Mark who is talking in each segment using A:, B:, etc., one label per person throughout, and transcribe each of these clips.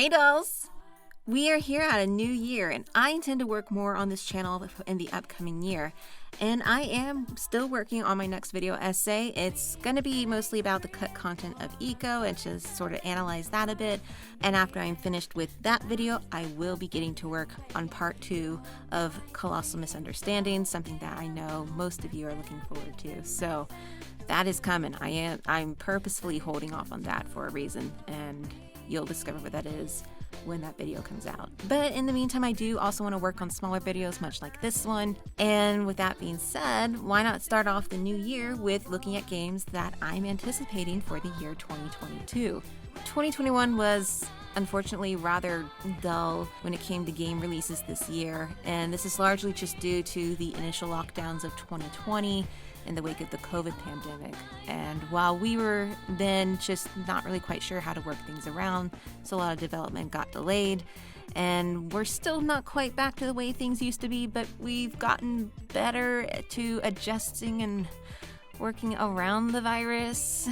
A: Hey dolls! We are here at a new year and I intend to work more on this channel in the upcoming year. And I am still working on my next video essay. It's going to be mostly about the cut content of Eco and just sort of analyze that a bit. And after I'm finished with that video, I will be getting to work on part 2 of Colossal Misunderstandings, something that I know most of you are looking forward to. So that is coming. I'm purposefully holding off on that for a reason, and you'll discover what that is when that video comes out. But in the meantime, I do also want to work on smaller videos much like this one. And with that being said, why not start off the new year with looking at games that I'm anticipating for the year 2022. 2021 was unfortunately rather dull when it came to game releases this year, and this is largely just due to the initial lockdowns of 2020 in the wake of the COVID pandemic. And while we were then just not really quite sure how to work things around, so a lot of development got delayed, and we're still not quite back to the way things used to be, but we've gotten better to adjusting and working around the virus.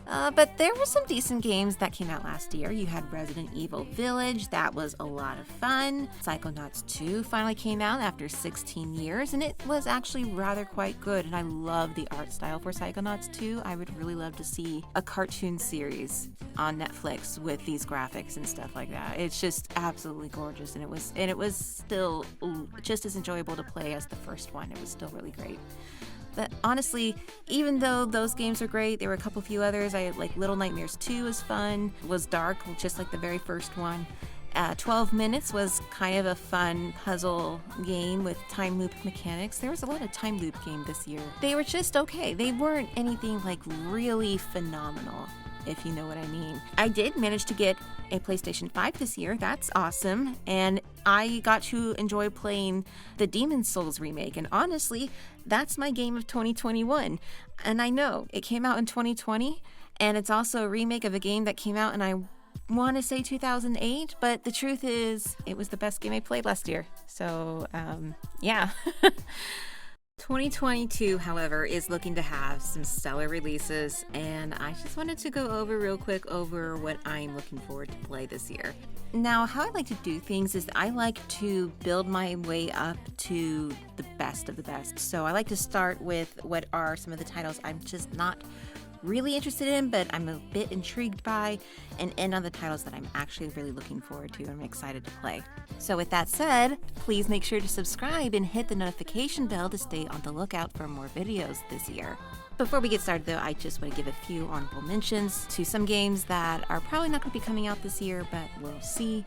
A: But there were some decent games that came out last year. You had Resident Evil Village, that was a lot of fun. Psychonauts 2 finally came out after 16 years, and it was actually rather quite good, and I love the art style for Psychonauts 2. I would really love to see a cartoon series on Netflix with these graphics and stuff like that. It's just absolutely gorgeous, and it was still just as enjoyable to play as the first one. It was still really great. But honestly, even though those games are great, there were a couple few others. I like Little Nightmares 2 was fun, was dark, just like the very first one. 12 Minutes was kind of a fun puzzle game with time loop mechanics. There was a lot of time loop game this year. They were just okay. They weren't anything like really phenomenal, if you know what I mean. I did manage to get a PlayStation 5 this year. That's awesome. And I got to enjoy playing the Demon's Souls remake. And honestly, that's my game of 2021. And I know it came out in 2020, and it's also a remake of a game that came out in, I want to say 2008, but the truth is it was the best game I played last year. So, yeah. 2022, however, is looking to have some stellar releases, and I just wanted to go over real quick over what I'm looking forward to play this year. Now, how I like to do things is I like to build my way up to the best of the best. So I like to start with what are some of the titles I'm just not really interested in, but I'm a bit intrigued by, and end on the titles that I'm actually really looking forward to and I'm excited to play. So with that said, please make sure to subscribe and hit the notification bell to stay on the lookout for more videos this year. Before we get started though, I just want to give a few honorable mentions to some games that are probably not going to be coming out this year, but we'll see.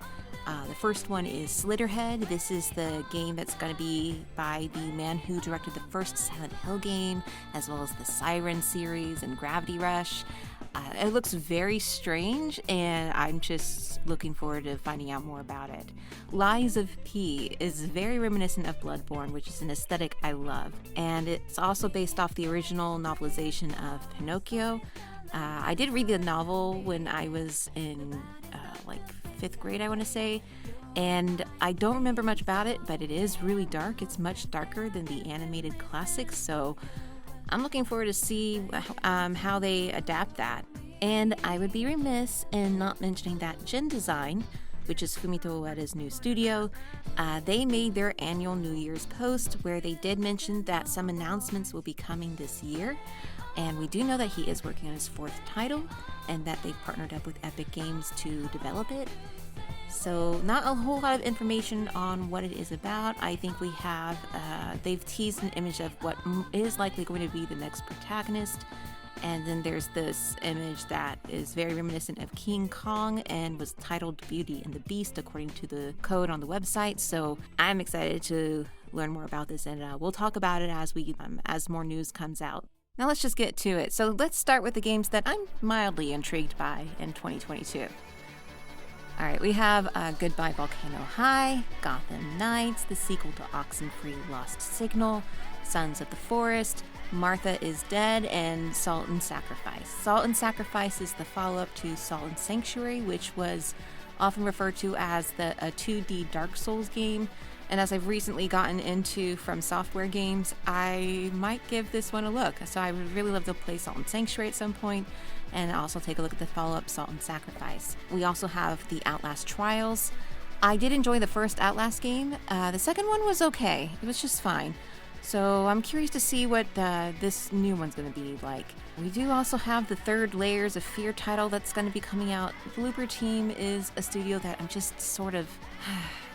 A: The first one is Slitterhead. This is the game that's going to be by the man who directed the first Silent Hill game, as well as the Siren series and Gravity Rush. It looks very strange, and I'm just looking forward to finding out more about it. Lies of P is very reminiscent of Bloodborne, which is an aesthetic I love, and it's also based off the original novelization of Pinocchio. I did read the novel when I was in like 5th grade, I want to say, and I don't remember much about it, but it is really dark. It's much darker than the animated classics, so I'm looking forward to see how they adapt that. And I would be remiss in not mentioning that Gen Design, which is Fumito Ueda's new studio, they made their annual New Year's post where they did mention that some announcements will be coming this year. And we do know that he is working on his 4th title, and that they've partnered up with Epic Games to develop it. So not a whole lot of information on what it is about. I think we have, they've teased an image of what is likely going to be the next protagonist. And then there's this image that is very reminiscent of King Kong and was titled Beauty and the Beast according to the code on the website. So I'm excited to learn more about this, and we'll talk about it as more news comes out. Now let's just get to it. So let's start with the games that I'm mildly intrigued by in 2022. Alright, we have Goodbye Volcano High, Gotham Knights, the sequel to Oxenfree Lost Signal, Sons of the Forest, Martha is Dead, and Salt and Sacrifice. Salt and Sacrifice is the follow-up to Salt and Sanctuary, which was often referred to as a 2D Dark Souls game. And as I've recently gotten into From Software games, I might give this one a look. So I would really love to play Salt and Sanctuary at some point. and also take a look at the follow-up Salt and Sacrifice. We also have the Outlast Trials. I did enjoy the first Outlast game. The second one was okay. It was just fine. So I'm curious to see what this new one's going to be like. We do also have the third Layers of Fear title that's going to be coming out. Bloober Team is a studio that I'm just sort of...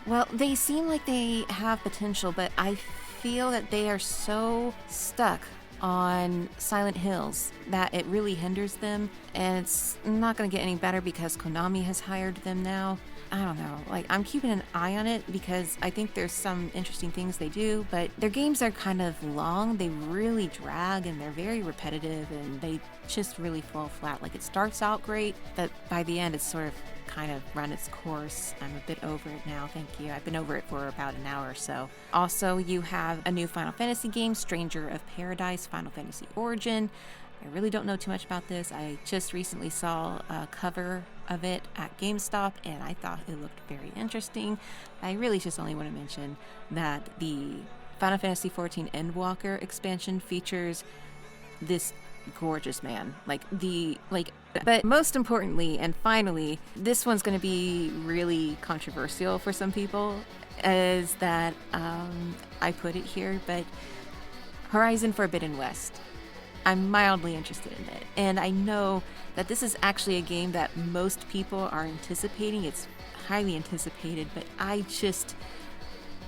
A: Well, they seem like they have potential, but I feel that they are so stuck on Silent Hills that it really hinders them, and it's not going to get any better because Konami has hired them now. I don't know, like, I'm keeping an eye on it because I think there's some interesting things they do, but their games are kind of long. They really drag and they're very repetitive and they just really fall flat. Like, it starts out great, but by the end it's sort of kind of run its course. I'm a bit over it now, thank you. I've been over it for about an hour or so. Also, you have a new Final Fantasy game, Stranger of Paradise, Final Fantasy Origin. I really don't know too much about this. I just recently saw a cover of it at GameStop and I thought it looked very interesting. I really just only want to mention that the Final Fantasy XIV Endwalker expansion features this gorgeous man. But most importantly and finally, this one's going to be really controversial for some people, is that I put it here, but Horizon Forbidden West. I'm mildly interested in it, and I know that this is actually a game that most people are anticipating. It's highly anticipated, but I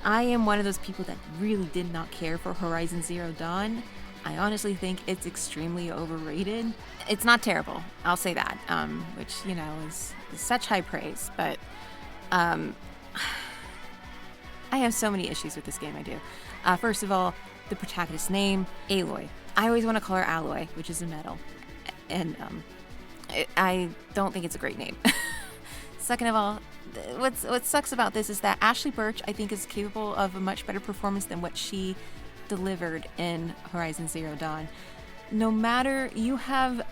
A: am one of those people that really did not care for Horizon Zero Dawn. I honestly think it's extremely overrated. It's not terrible, I'll say that, which, you know, is such high praise, but I have so many issues with this game, I do. First of all, the protagonist's name, Aloy. I always want to call her Alloy, which is a metal, and I don't think it's a great name. Second of all, what sucks about this is that Ashley Birch, I think, is capable of a much better performance than what she delivered in Horizon Zero Dawn. No matter, you have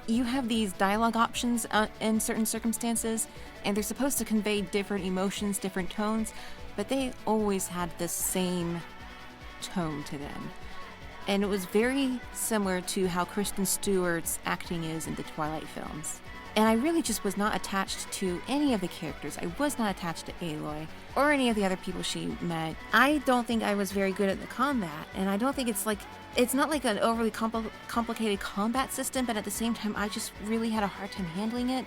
A: these dialogue options in certain circumstances, and they're supposed to convey different emotions, different tones, but they always had the same tone to them. And it was very similar to how Kristen Stewart's acting is in the Twilight films. And I really just was not attached to any of the characters. I was not attached to Aloy or any of the other people she met. I don't think I was very good at the combat, and I don't think it's not like an overly complicated combat system, but at the same time, I just really had a hard time handling it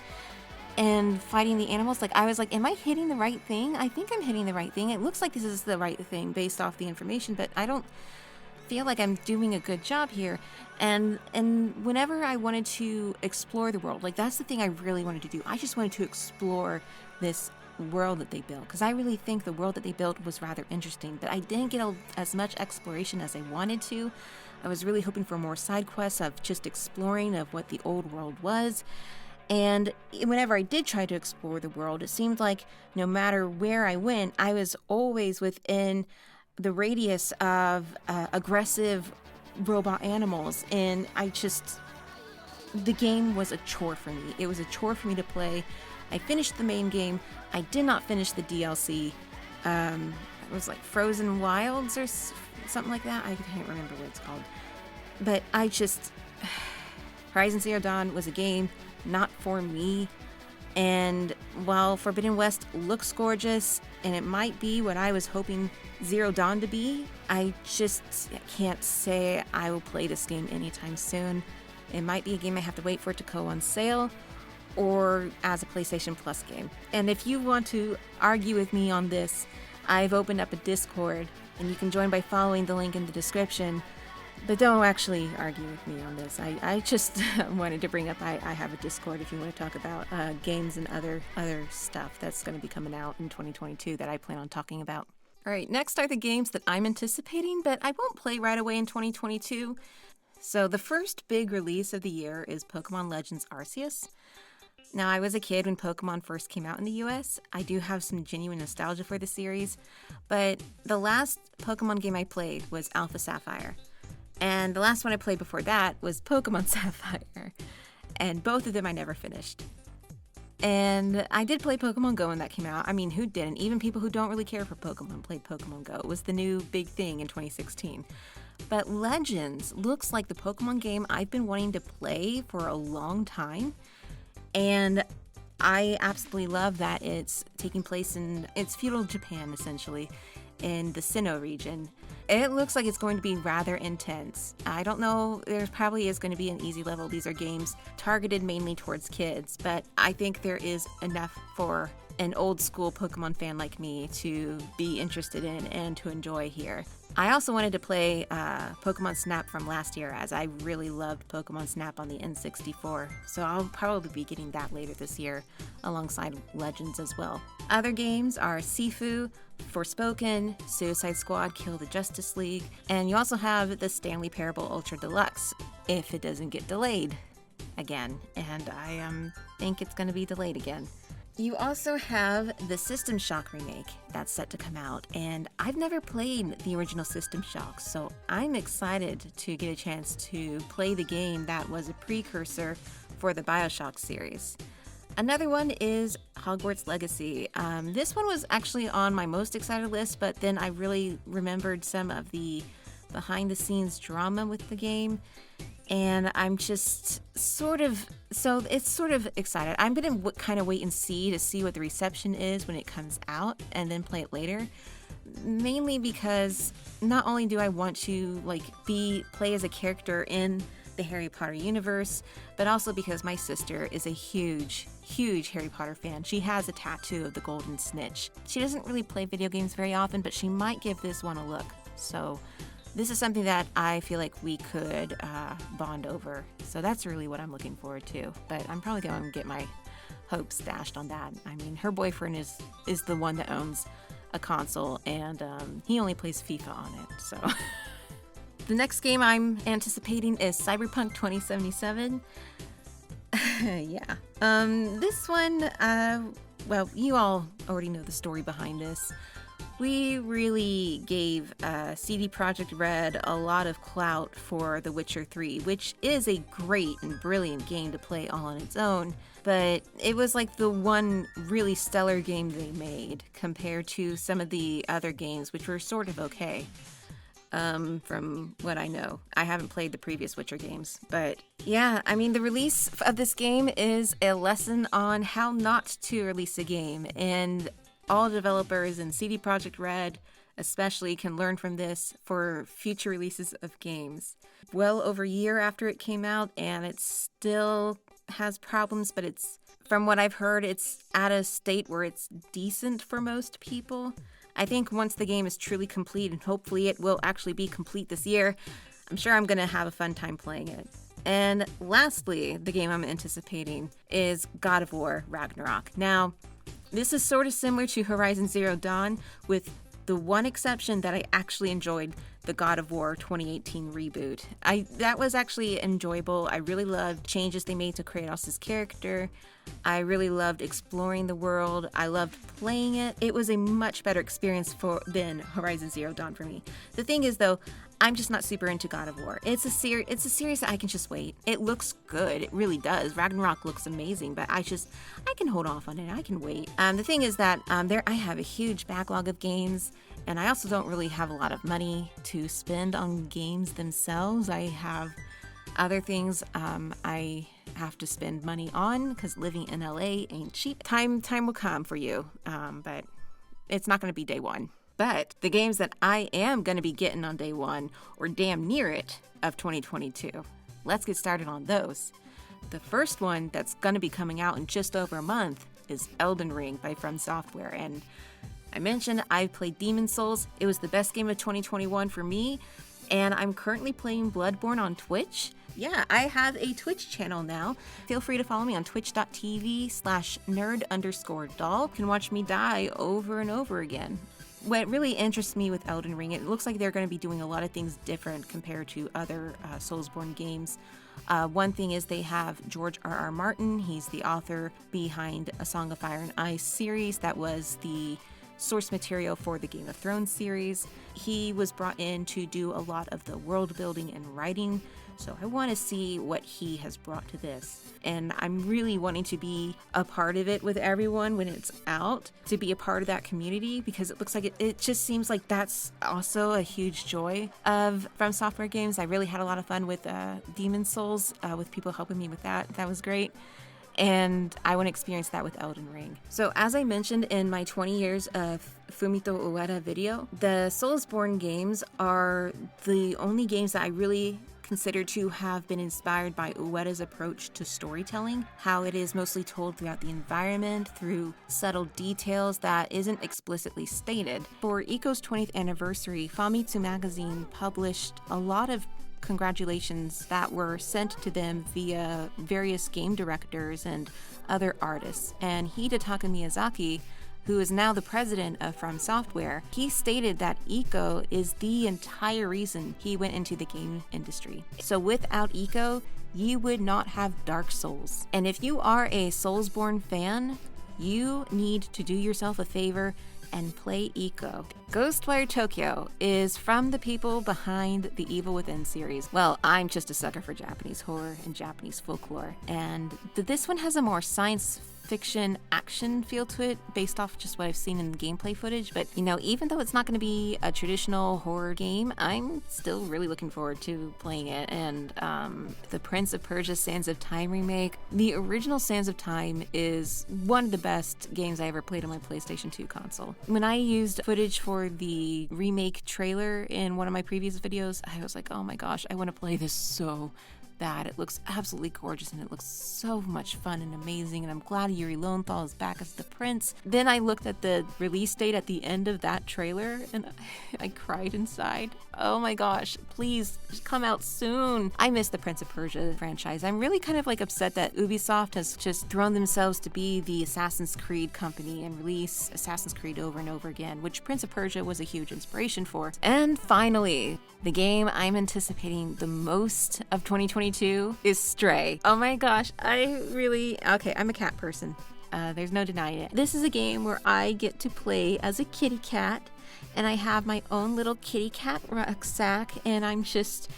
A: and fighting the animals. Like, I was like, am I hitting the right thing? I think I'm hitting the right thing. It looks like this is the right thing based off the information, but I don't feel like I'm doing a good job here. And whenever I wanted to explore the world, like, that's the thing I really wanted to do. I just wanted to explore this world that they built, because I really think the world that they built was rather interesting, but I didn't get as much exploration as I wanted to. I was really hoping for more side quests of just exploring of what the old world was. And whenever I did try to explore the world, it seemed like no matter where I went, I was always within the radius of aggressive robot animals, and the game was a chore for me. It was a chore for me to play. I finished the main game. I did not finish the DLC. It was like Frozen Wilds or something like that. I can't remember what it's called. But Horizon Zero Dawn was a game not for me. And while Forbidden West looks gorgeous, and it might be what I was hoping Zero Dawn to be, I just can't say I will play this game anytime soon. It might be a game I have to wait for it to go on sale, or as a PlayStation Plus game. And if you want to argue with me on this, I've opened up a Discord, and you can join by following the link in the description. But don't actually argue with me on this. I just wanted to bring up, I have a Discord if you want to talk about games and other stuff that's going to be coming out in 2022 that I plan on talking about. All right, next are the games that I'm anticipating, but I won't play right away in 2022. So the first big release of the year is Pokemon Legends Arceus. Now, I was a kid when Pokemon first came out in the US. I do have some genuine nostalgia for the series, but the last Pokemon game I played was Alpha Sapphire. And the last one I played before that was Pokemon Sapphire. And both of them I never finished. And I did play Pokemon Go when that came out. I mean, who didn't? Even people who don't really care for Pokemon played Pokemon Go. It was the new big thing in 2016. But Legends looks like the Pokemon game I've been wanting to play for a long time. And I absolutely love that it's taking place it's feudal Japan, essentially, in the Sinnoh region. It looks like it's going to be rather intense. I don't know, there probably is going to be an easy level. These are games targeted mainly towards kids, but I think there is enough for an old school Pokemon fan like me to be interested in and to enjoy here. I also wanted to play Pokemon Snap from last year, as I really loved Pokemon Snap on the N64, so I'll probably be getting that later this year alongside Legends as well. Other games are Sifu, Forspoken, Suicide Squad, Kill the Justice League, and you also have the Stanley Parable Ultra Deluxe, if it doesn't get delayed again, and I think it's going to be delayed again. You also have the System Shock remake that's set to come out, and I've never played the original System Shock, so I'm excited to get a chance to play the game that was a precursor for the BioShock series. Another one is Hogwarts Legacy. This one was actually on my most excited list, but then I really remembered some of the behind-the-scenes drama with the game, and I'm just sort of excited. I'm going to kind of wait and see what the reception is when it comes out and then play it later. Mainly because not only do I want to play as a character in the Harry Potter universe, but also because my sister is a huge Harry Potter fan. She has a tattoo of the Golden Snitch. She doesn't really play video games very often, but she might give this one a look. So this is something that I feel like we could bond over. So that's really what I'm looking forward to. But I'm probably going to get my hopes dashed on that. I mean, her boyfriend is the one that owns a console, and he only plays FIFA on it. So the next game I'm anticipating is Cyberpunk 2077. Yeah. This one, well, you all already know the story behind this. We really gave CD Projekt Red a lot of clout for The Witcher 3, which is a great and brilliant game to play all on its own, but it was like the one really stellar game they made compared to some of the other games, which were sort of okay. From what I know. I haven't played the previous Witcher games, but yeah, I mean, the release of this game is a lesson on how not to release a game, and all developers and CD Projekt Red especially can learn from this for future releases of games. Well over a year after it came out, and it still has problems, but from what I've heard, it's at a state where it's decent for most people. I think once the game is truly complete, and hopefully it will actually be complete this year, I'm sure I'm going to have a fun time playing it. And lastly, the game I'm anticipating is God of War Ragnarok. Now, this is sort of similar to Horizon Zero Dawn, with the one exception that I actually enjoyed the God of War 2018 reboot. That was actually enjoyable. I really loved changes they made to Kratos' character. I really loved exploring the world. I loved playing it. It was a much better experience than Horizon Zero Dawn for me. The thing is, though, I'm just not super into God of War. It's a series that I can just wait. It looks good. It really does. Ragnarok looks amazing, but I can hold off on it. I can wait. The thing is that I have a huge backlog of games, and I also don't really have a lot of money to spend on games themselves. I have other things I have to spend money on, because living in LA ain't cheap. Time will come for you, but it's not going to be day one. But the games that I am going to be getting on day one, or damn near it, of 2022, let's get started on those. The first one that's going to be coming out in just over a month is Elden Ring by From Software. And I mentioned I played Demon's Souls. It was the best game of 2021 for me. And I'm currently playing Bloodborne on Twitch. Yeah, I have a Twitch channel now. Feel free to follow me on twitch.tv/nerd_doll. You can watch me die over and over again. What really interests me with Elden Ring, it looks like they're going to be doing a lot of things different compared to other Soulsborne games. One thing is they have George R.R. Martin. He's the author behind A Song of Fire and Ice series that was the source material for the Game of Thrones series. He was brought in to do a lot of the world building and writing, so I want to see what he has brought to this. And I'm really wanting to be a part of it with everyone when it's out, to be a part of that community, because it looks like it just seems like that's also a huge joy of From Software games. I really had a lot of fun with Demon's Souls, with people helping me with that. That was great. And I want to experience that with Elden Ring. So as I mentioned in my 20 years of Fumito Ueda video, the Soulsborne games are the only games that I really consider to have been inspired by Ueda's approach to storytelling, how it is mostly told throughout the environment, through subtle details that isn't explicitly stated. For Ico's 20th anniversary, Famitsu Magazine published a lot of congratulations that were sent to them via various game directors and other artists. And Hidetaka Miyazaki, who is now the president of From Software, he stated that Ico is the entire reason he went into the game industry. So without Ico, you would not have Dark Souls. And if you are a Soulsborne fan, you need to do yourself a favor and play Ico. Ghostwire Tokyo is from the people behind the Evil Within series. Well, I'm just a sucker for Japanese horror and Japanese folklore, and this one has a more science fiction action feel to it based off just what I've seen in the gameplay footage. But you know, even though it's not going to be a traditional horror game, I'm still really looking forward to playing it. And the Prince of Persia Sands of Time remake, the original Sands of Time is one of the best games I ever played on my PlayStation 2 console. When I used footage for the remake trailer in one of my previous videos, I was like, oh my gosh, I want to play this so bad. It looks absolutely gorgeous and it looks so much fun and amazing, and I'm glad Yuri Lowenthal is back as the prince. Then I looked at the release date at the end of that trailer and I cried inside. Oh my gosh, please come out soon. I miss the Prince of Persia franchise. I'm really kind of like upset that Ubisoft has just thrown themselves to be the Assassin's Creed company and release Assassin's Creed over and over again, which Prince of Persia was a huge inspiration for. And finally, the game I'm anticipating the most of 2022 is Stray. Oh my gosh, okay, I'm a cat person. There's no denying it. This is a game where I get to play as a kitty cat, and I have my own little kitty cat rucksack, and I'm just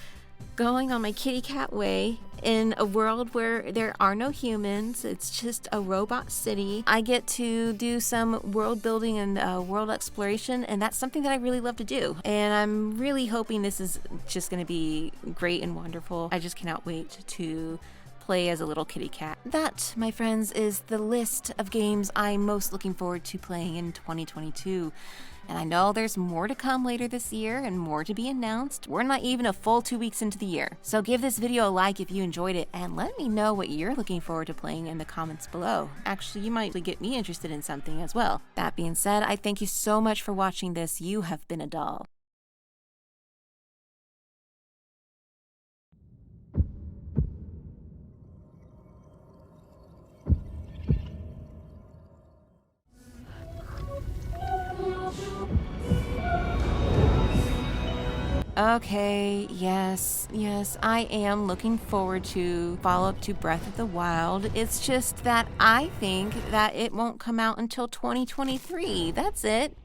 A: going on my kitty cat way in a world where there are no humans. It's just a robot city. I get to do some world building and world exploration, and that's something that I really love to do. And I'm really hoping this is just going to be great and wonderful. I just cannot wait to play as a little kitty cat. That, my friends, is the list of games I'm most looking forward to playing in 2022. And I know there's more to come later this year and more to be announced. We're not even a full 2 weeks into the year. So give this video a like if you enjoyed it, and let me know what you're looking forward to playing in the comments below. Actually, you might get me interested in something as well. That being said, I thank you so much for watching this. You have been a doll. Okay, yes, I am looking forward to follow-up to Breath of the Wild. It's just that I think that it won't come out until 2023. That's it.